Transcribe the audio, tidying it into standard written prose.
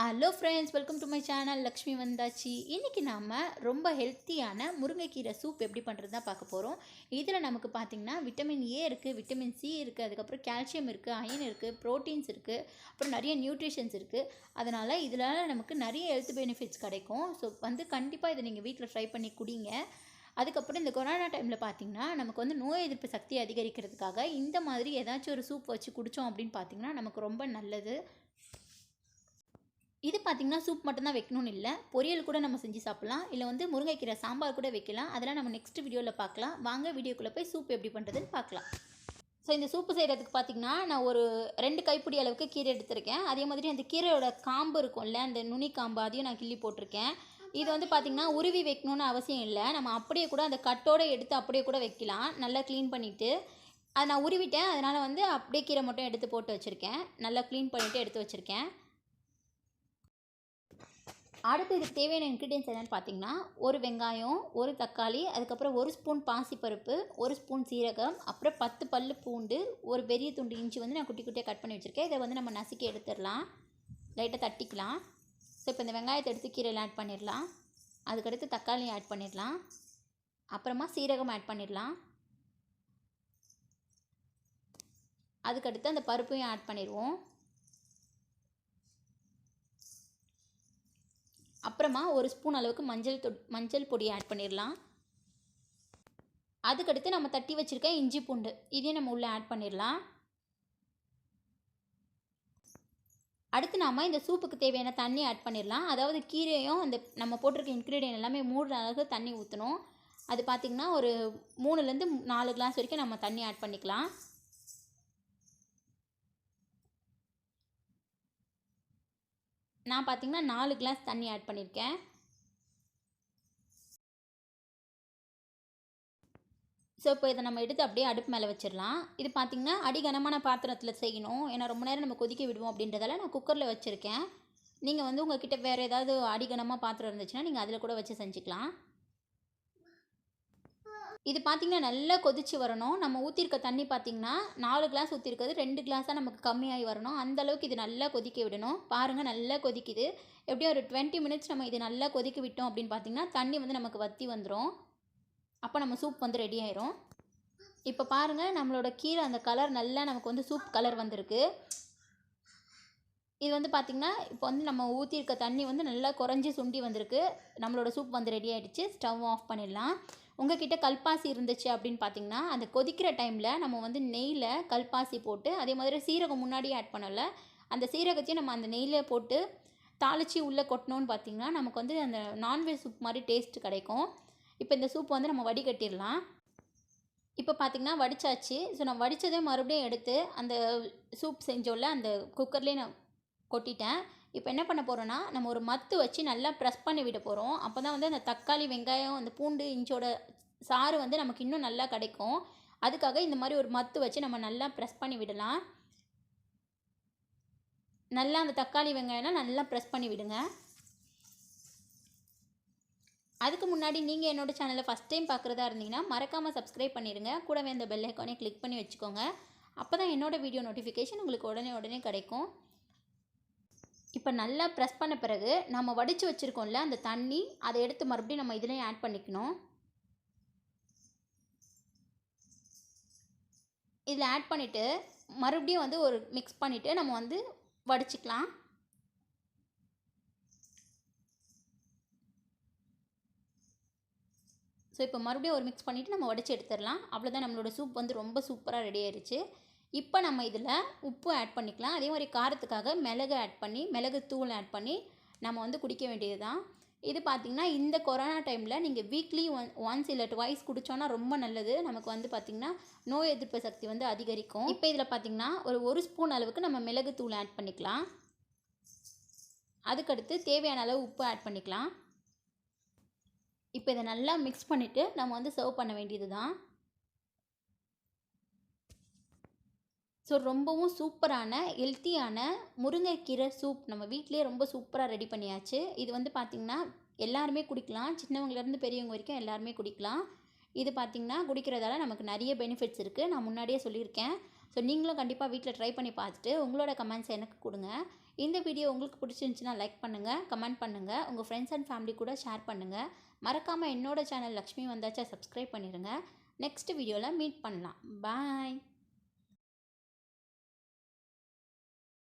Hello friends, welcome to my channel. Lakshmi வந்தாச்சு. இன்றைக்கி நாம் ரொம்ப ஹெல்த்தியான முருங்கைக்கீரை சூப் எப்படி பண்ணுறது தான் பார்க்க போகிறோம். இதில் நமக்கு பார்த்திங்கன்னா விட்டமின் ஏ இருக்குது, விட்டமின் சி இருக்குது, அதுக்கப்புறம் கால்சியம் இருக்குது, அயன் இருக்குது, ப்ரோட்டீன்ஸ் இருக்குது, அப்புறம் நிறைய நியூட்ரிஷன்ஸ் இருக்குது. அதனால் இதில் நமக்கு நிறைய ஹெல்த் பெனிஃபிட்ஸ் கிடைக்கும். ஸோ கண்டிப்பாக இதை நீங்கள் வீட்டில் ட்ரை பண்ணி குடிங்க. அதுக்கப்புறம் இந்த கொரோனா டைமில் பார்த்திங்கன்னா நமக்கு நோய் எதிர்ப்பு சக்தி அதிகரிக்கிறதுக்காக இந்த மாதிரி ஏதாச்சும் ஒரு சூப் வச்சு குடித்தோம் அப்படின்னு பார்த்திங்கன்னா நமக்கு ரொம்ப நல்லது. இது பார்த்திங்கன்னா சூப் மட்டும்தான் வைக்கணும்னு இல்லை, பொரியல் கூட நம்ம செஞ்சு சாப்பிட்லாம். இல்லை முருங்கைக்கீரை சாம்பார் கூட வைக்கலாம். அதெல்லாம் நம்ம நெக்ஸ்ட் வீடியோவில் பார்க்கலாம். வாங்க வீடியோக்குள்ளே போய் சூப் எப்படி பண்ணுறதுன்னு பார்க்கலாம். ஸோ இந்த சூப்பு செய்கிறதுக்கு பார்த்திங்கன்னா நான் ஒரு 2 கைப்பிடி அளவுக்கு கீரை எடுத்திருக்கேன். அதே மாதிரி அந்த கீரையோட காம்பு இருக்கும்ல, அந்த நுனி காம்பு, அதையும் நான் கிள்ளி போட்டிருக்கேன். இது பார்த்திங்கன்னா உருவி வைக்கணும்னு அவசியம் இல்லை. நம்ம அப்படியே கூட அந்த கட்டோடு எடுத்து அப்படியே கூட வைக்கலாம். நல்லா க்ளீன் பண்ணிவிட்டு அதை நான் உருவிட்டேன். அதனால் அப்படியே கீரை மட்டும் எடுத்து போட்டு வச்சுருக்கேன். நல்லா க்ளீன் பண்ணிவிட்டு எடுத்து வச்சுருக்கேன். அடுத்து இதுக்கு தேவையான இன்க்ரீடியன்ஸ் என்னென்னு பார்த்தீங்கன்னா, ஒரு வெங்காயம், ஒரு தக்காளி, அதுக்கப்புறம் 1 ஸ்பூன் பாசிப்பருப்பு, 1 ஸ்பூன் சீரகம், அப்புறம் 10 பல்லு பூண்டு, ஒரு பெரிய துண்டு இஞ்சி நான் குட்டி குட்டியாக கட் பண்ணி வச்சுருக்கேன். இதை நம்ம நசுக்கி எடுத்துடலாம், லைட்டாக தட்டிக்கலாம். ஸோ இப்போ இந்த வெங்காயத்தை எடுத்து கீரையில் ஆட் பண்ணிடலாம். அதுக்கடுத்து தக்காளியும் ஆட் பண்ணிடலாம். அப்புறமா சீரகம் ஆட் பண்ணிடலாம். அதுக்கடுத்து அந்த பருப்பையும் ஆட் பண்ணிடுவோம். அப்புறமா 1 ஸ்பூன் அளவுக்கு மஞ்சள் பொடி ஆட் பண்ணிடலாம். அதுக்கடுத்து நம்ம தட்டி வச்சுருக்க இஞ்சி பூண்டு இதையும் நம்ம உள்ளே ஆட் பண்ணிடலாம். அடுத்து நாம் இந்த சூப்புக்கு தேவையான தண்ணி ஆட் பண்ணிடலாம். அதாவது கீரையும் அந்த நம்ம போட்டிருக்க இன்க்ரீடியன்ட் எல்லாமே மூடுற அளவுக்கு தண்ணி ஊற்றணும். அது பார்த்திங்கன்னா ஒரு 3லேருந்து 4 கிளாஸ் வரைக்கும் நம்ம தண்ணி ஆட் பண்ணிக்கலாம். நான் பார்த்திங்கன்னா 4 கிளாஸ் தண்ணி ஆட் பண்ணியிருக்கேன். ஸோ இப்போ இதை நம்ம எடுத்து அப்படியே அடுப்பு மேலே வச்சிடலாம். இது பார்த்திங்கன்னா அடிகனமான பாத்திரத்தில் செய்யணும். ஏன்னா ரொம்ப நேரம் நம்ம கொதிக்க விடுவோம் அப்படின்றதால நான் குக்கரில் வச்சுருக்கேன். நீங்கள் உங்கள்கிட்ட வேறு ஏதாவது அடிகனமாக பாத்திரம் இருந்துச்சுன்னா நீங்கள் அதில் கூட வச்சு செஞ்சுக்கலாம். இது பார்த்திங்கன்னா நல்லா கொதித்து வரணும். நம்ம ஊற்றிருக்க தண்ணி பார்த்திங்கன்னா 4 கிளாஸ் ஊற்றிருக்கிறது 2 கிளாஸாக நமக்கு கம்மியாகி வரணும். அந்தளவுக்கு இது நல்லா கொதிக்க விடணும். பாருங்கள், நல்லா கொதிக்குது. எப்படியும் ஒரு 20 மினிட்ஸ் நம்ம இது நல்லா கொதிக்க விட்டோம் அப்படின்னு பார்த்திங்கன்னா தண்ணி நமக்கு வற்றி வந்துடும். அப்போ நம்ம சூப் ரெடி ஆயிரும். இப்போ பாருங்கள், நம்மளோட கீரை அந்த கலர் நல்லா நமக்கு சூப் கலர் வந்திருக்கு. இது பார்த்திங்கன்னா இப்போ நம்ம ஊற்றிருக்க தண்ணி நல்லா குறைஞ்சி சுண்டி வந்திருக்கு. நம்மளோட சூப் ரெடி ஆகிடுச்சு. ஸ்டவ் ஆஃப் பண்ணிடலாம். உங்கள்கிட்ட கல்பாசி இருந்துச்சு அப்படின்னு பார்த்திங்கன்னா அந்த கொதிக்கிற டைமில் நம்ம நெய்யில் கல்பாசி போட்டு, அதே மாதிரி சீரகம் முன்னாடியே ஆட் பண்ணல, அந்த சீரகத்தையும் நம்ம அந்த நெய்யில் போட்டு தாளித்து உள்ளே கொட்டினோன்னு பார்த்திங்கன்னா நமக்கு அந்த நான்வெஜ் சூப் மாதிரி டேஸ்ட் கிடைக்கும். இப்போ இந்த சூப் நம்ம வடிகட்டிடலாம். இப்போ பார்த்திங்கன்னா வடித்தாச்சு. ஸோ நான் வடித்ததே மறுபடியும் எடுத்து அந்த சூப் செஞ்சோல்ல அந்த குக்கர்லேயே நான் கொட்டிட்டேன். இப்போ என்ன பண்ண போகிறோன்னா, நம்ம ஒரு மத்து வச்சு நல்லா ப்ரெஸ் பண்ணி விட போகிறோம். அப்போ தான் அந்த தக்காளி, வெங்காயம், அந்த பூண்டு, இஞ்சோட சாறு நமக்கு இன்னும் நல்லா கிடைக்கும். அதுக்காக இந்த மாதிரி ஒரு மத்து வச்சு நம்ம நல்லா ப்ரெஸ் பண்ணி விடலாம். நல்லா அந்த தக்காளி, வெங்காயம்லாம் நல்லா ப்ரெஸ் பண்ணி விடுங்க. அதுக்கு முன்னாடி நீங்கள் என்னோடய சேனலை ஃபஸ்ட் டைம் பார்க்குறதா இருந்தீங்கன்னா மறக்காமல் சப்ஸ்கிரைப் பண்ணிடுங்க. கூடவே அந்த பெல் ஐக்கானே கிளிக் பண்ணி வச்சுக்கோங்க. அப்போ தான் என்னோடய வீடியோ நோட்டிஃபிகேஷன் உங்களுக்கு உடனே கிடைக்கும். இப்போ நல்லா ப்ரெஸ் பண்ண பிறகு நம்ம வடித்து வச்சுருக்கோம்ல அந்த தண்ணி, அதை எடுத்து மறுபடியும் நம்ம இதுலேயும் ஆட் பண்ணிக்கணும். இதில் ஆட் பண்ணிவிட்டு மறுபடியும் ஒரு மிக்ஸ் பண்ணிவிட்டு நம்ம வடிச்சிக்கலாம். ஸோ இப்போ மறுபடியும் ஒரு மிக்ஸ் பண்ணிவிட்டு நம்ம வடித்து எடுத்துடலாம். அவ்வளோதான், நம்மளோட சூப் ரொம்ப சூப்பராக ரெடி ஆயிடுச்சு. இப்போ நம்ம இதில் உப்பு ஆட் பண்ணிக்கலாம். அதே மாதிரி காரத்துக்காக மிளகு ஆட் பண்ணி, மிளகு தூள் ஆட் பண்ணி நம்ம குடிக்க வேண்டியது தான். இது பார்த்திங்கன்னா இந்த கொரோனா டைமில் நீங்கள் வீக்லி ஒன்ஸ் இல்லை ட்வைஸ் குடித்தோன்னா ரொம்ப நல்லது. நமக்கு பார்த்திங்கன்னா நோய் எதிர்ப்பு சக்தி அதிகரிக்கும். இப்போ இதில் பார்த்திங்கன்னா ஒரு ஸ்பூன் அளவுக்கு நம்ம மிளகு தூள் ஆட் பண்ணிக்கலாம். அதுக்கடுத்து தேவையான அளவு உப்பு ஆட் பண்ணிக்கலாம். இப்போ இதை நல்லா மிக்ஸ் பண்ணிவிட்டு நம்ம சர்வ் பண்ண வேண்டியது தான். ஸோ ரொம்பவும் சூப்பரான ஹெல்த்தியான முருங்கைக்கீரை சூப் நம்ம வீட்டிலே ரொம்ப சூப்பராக ரெடி பண்ணியாச்சு. இது பார்த்திங்கன்னா எல்லாருமே குடிக்கலாம். சின்னவங்கலேருந்து பெரியவங்க வரைக்கும் எல்லாருமே குடிக்கலாம். இது பார்த்திங்கன்னா குடிக்கிறதால நமக்கு நிறைய பெனிஃபிட்ஸ் இருக்குது. நான் முன்னாடியே சொல்லியிருக்கேன். ஸோ நீங்களும் கண்டிப்பாக வீட்டில் ட்ரை பண்ணி பார்த்துட்டு உங்களோட கமெண்ட்ஸ் எனக்கு கொடுங்க. இந்த வீடியோ உங்களுக்கு பிடிச்சிருந்துச்சுன்னா லைக் பண்ணுங்கள், கமெண்ட் பண்ணுங்கள், உங்கள் ஃப்ரெண்ட்ஸ் அண்ட் ஃபேமிலி கூட ஷேர் பண்ணுங்கள். மறக்காமல் என்னோட சேனல் லக்ஷ்மி வந்தாச்சா சப்ஸ்கிரைப் பண்ணிடுங்க. நெக்ஸ்ட் வீடியோவில் மீட் பண்ணலாம். பாய்.